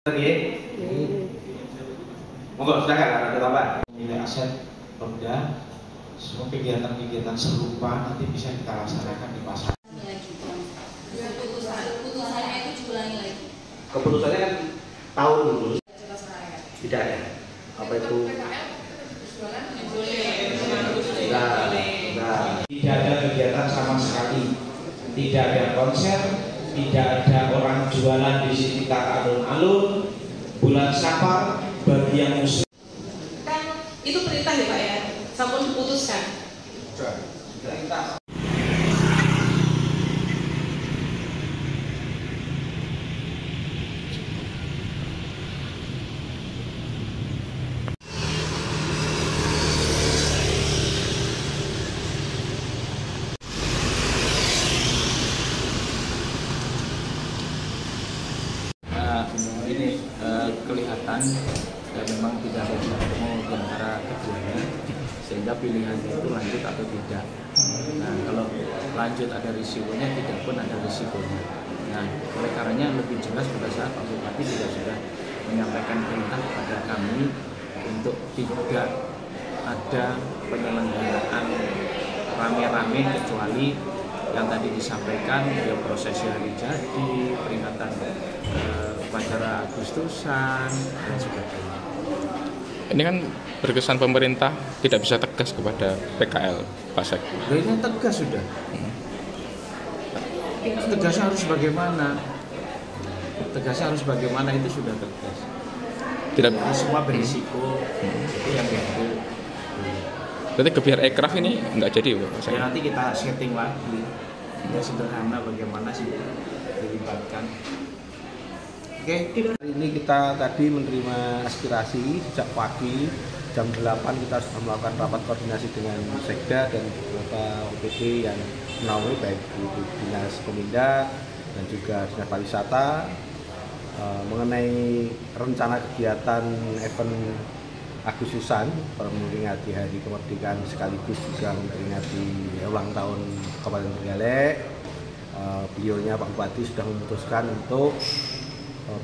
Monggo silakan ada tambahan. Nilai aset Pemda, semua kegiatan-kegiatan serupa nanti bisa kita laksanakan di pasar. Putusannya itu diulangi lagi. Keputusannya kan tahun dulu. Tidak ya. Apa itu? Tidak ada kegiatan sama sekali. Tidak ada konser, tidak ada orang jualan di sini tak alun-alun. Bulan Safar bagi yang muslim. Kan itu perintah ya Pak ya, sampun diputuskan. Sudah perintah. Ini kelihatan dan memang tidak ada ketemu di antara keduanya, sehingga pilihannya itu lanjut atau tidak. Nah, kalau lanjut ada risikonya, tidak pun ada risikonya. Nah, oleh karenanya lebih jelas pada saat Pak Bupati juga sudah menyampaikan perintah kepada kami untuk tidak ada penyelenggaraan rame-rame kecuali yang tadi disampaikan, ya prosesi hari jadi, peringatan upacara Agustusan dan sebagainya. Ini kan berkesan pemerintah tidak bisa tegas kepada PKL, Pak Sek. Ini tegas sudah. Tegasnya harus bagaimana? Tegasnya harus bagaimana itu sudah tegas. Tidak. Semua berisiko. Itu yang itu. Berarti gebiar aircraft ini nggak jadi, Pak Sek? Ya nanti kita setting lagi. Ya sederhana bagaimana sih dilibatkan. Oke. Hari ini kita tadi menerima aspirasi sejak pagi jam 8 kita sudah melakukan rapat koordinasi dengan Sekda dan beberapa OPD yang menaungi baik di Dinas Pemindah dan juga Dinas Pariwisata mengenai rencana kegiatan event Agustusan memperingati Hari Kemerdekaan sekaligus juga memperingati ulang tahun Kabupaten Trenggalek. Beliaunya Pak Bupati sudah memutuskan untuk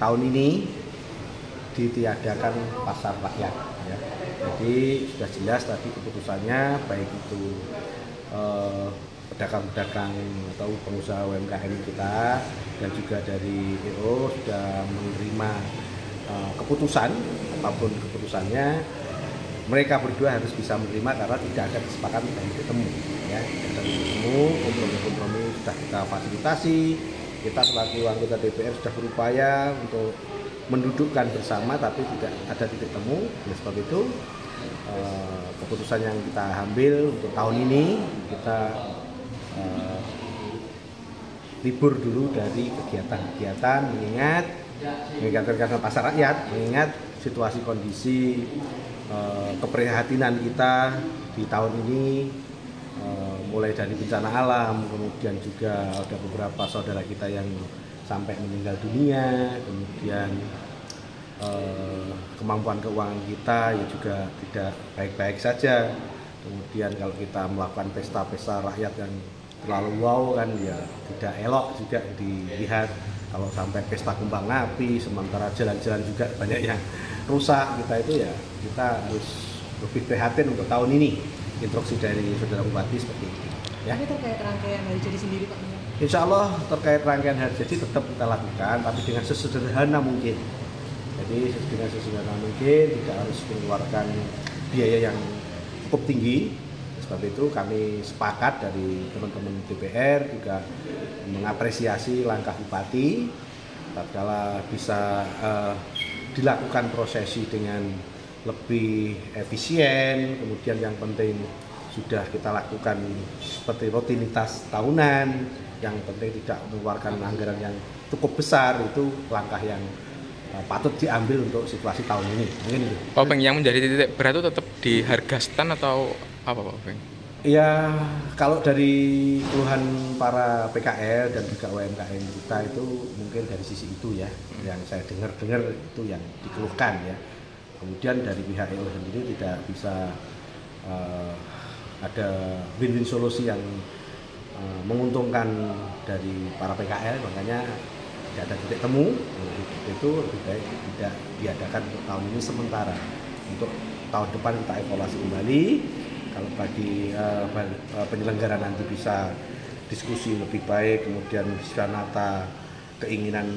tahun ini ditiadakan pasar rakyat ya. Jadi sudah jelas tadi keputusannya baik itu pedagang-pedagang atau pengusaha UMKM kita dan juga dari EO sudah menerima keputusan apapun keputusannya, mereka berdua harus bisa menerima karena tidak ada kesepakatan dan ketemu ya. Dan ketemu kompromi-kompromi sudah kita fasilitasi. Kita selaku anggota DPR sudah berupaya untuk mendudukkan bersama tapi tidak ada titik temu. Oleh sebab itu keputusan yang kita ambil untuk tahun ini kita libur dulu dari kegiatan-kegiatan mengingat kegiatan pasar rakyat, mengingat situasi kondisi keprihatinan kita di tahun ini. Mulai dari bencana alam, kemudian juga ada beberapa saudara kita yang sampai meninggal dunia, kemudian kemampuan keuangan kita ya juga tidak baik-baik saja. Kemudian kalau kita melakukan pesta-pesta rakyat yang terlalu wow kan ya tidak elok juga dilihat. Kalau sampai pesta kembang api, sementara jalan-jalan juga banyak yang rusak, kita harus lebih prihatin untuk tahun ini. Instruksi dari Saudara Bupati seperti itu. Ya. Tapi terkait rangkaian hari jadi sendiri Pak? Insya Allah terkait rangkaian hari jadi tetap kita lakukan, tapi dengan sesederhana mungkin. Jadi dengan sesederhana mungkin, tidak harus mengeluarkan biaya yang cukup tinggi. Sebab itu kami sepakat dari teman-teman DPR juga mengapresiasi langkah Bupati tatkala bisa dilakukan prosesi dengan lebih efisien, kemudian yang penting sudah kita lakukan seperti rutinitas tahunan, yang penting tidak mengeluarkan anggaran yang cukup besar, itu langkah yang patut diambil untuk situasi tahun ini. Mungkin itu. Pak Beng, yang menjadi titik berat itu tetap di harga stand atau apa Pak Beng? Ya, kalau dari keluhan para PKL dan juga UMKM kita itu mungkin dari sisi itu ya, yang saya dengar itu yang dikeluhkan ya. Kemudian dari pihak EO sendiri tidak bisa ada win-win solusi yang menguntungkan dari para PKL, makanya tidak ada titik temu, itu lebih baik tidak diadakan untuk tahun ini sementara. Untuk tahun depan kita evaluasi kembali. Kalau bagi penyelenggara nanti bisa diskusi lebih baik, kemudian bisa nata keinginan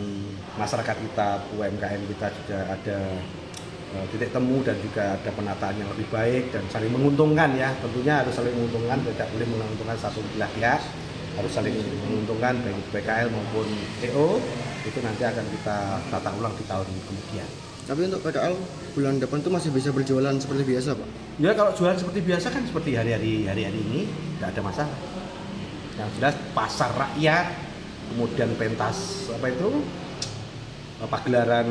masyarakat kita, UMKM kita juga ada titik temu dan juga ada penataan yang lebih baik dan saling menguntungkan ya. Tentunya harus saling menguntungkan, tidak boleh menguntungkan satu belah pihak, harus saling menguntungkan baik itu PKL maupun EO. Itu nanti akan kita tata ulang di tahun kemudian. Tapi untuk PKL bulan depan itu masih bisa berjualan seperti biasa, Pak? Ya kalau jualan seperti biasa kan seperti hari-hari ini tidak ada masalah. Yang jelas pasar rakyat, kemudian pentas pagelaran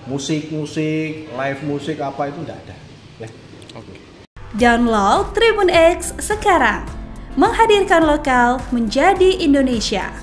musik, live musik apa itu tidak ada. Ya. Oke. Download Tribun X sekarang, menghadirkan lokal menjadi Indonesia.